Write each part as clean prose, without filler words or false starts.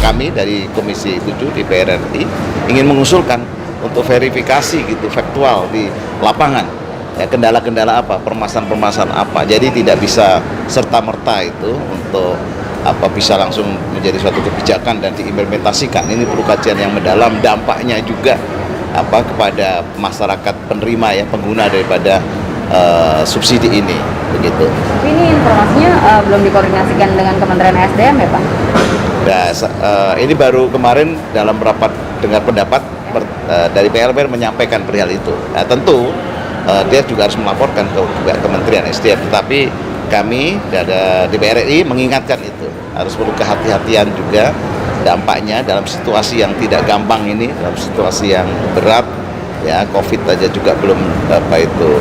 kami dari Komisi 7 DPR RI ingin mengusulkan untuk verifikasi gitu faktual di lapangan, ya, kendala-kendala apa, permasalahan-permasalahan apa. Jadi tidak bisa serta-merta itu untuk bisa langsung menjadi suatu kebijakan dan diimplementasikan. Ini perlu kajian yang mendalam, dampaknya juga kepada masyarakat penerima, ya, pengguna daripada subsidi ini, begitu. Tapi ini informasinya belum dikoordinasikan dengan Kementerian SDM ya Pak? Nah, ini baru kemarin dalam rapat dengar pendapat dari PLPR menyampaikan perihal itu. Nah, tentu dia juga harus melaporkan ke Kementerian SDM, tetapi kami dari DPR RI mengingatkan itu harus perlu kehati-hatian juga dampaknya dalam situasi yang tidak gampang ini, dalam situasi yang berat, ya. COVID aja juga belum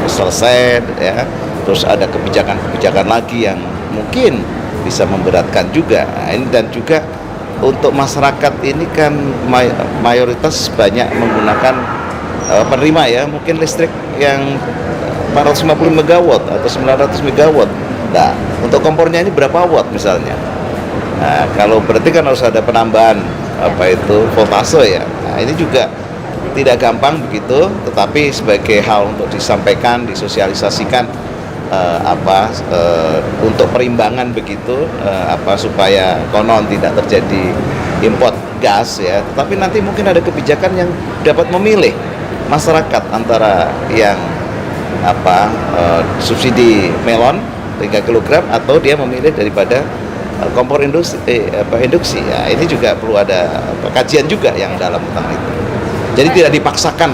selesai, ya. Terus ada kebijakan-kebijakan lagi yang mungkin bisa memberatkan juga. Nah, ini dan juga untuk masyarakat ini kan mayoritas banyak menggunakan penerima, ya, mungkin listrik yang 450 MW atau 900 MW. Nah, untuk kompornya ini berapa watt misalnya? Nah, kalau berarti kan harus ada penambahan voltase, ya. Nah, ini juga tidak gampang begitu, tetapi sebagai hal untuk disampaikan, disosialisasikan untuk perimbangan begitu, supaya konon tidak terjadi import gas, ya. Tetapi nanti mungkin ada kebijakan yang dapat memilih masyarakat antara yang subsidi melon 3 kg atau dia memilih daripada kompor induksi, ya. Ini juga perlu ada kajian juga yang dalam tentang itu. Jadi tidak dipaksakan.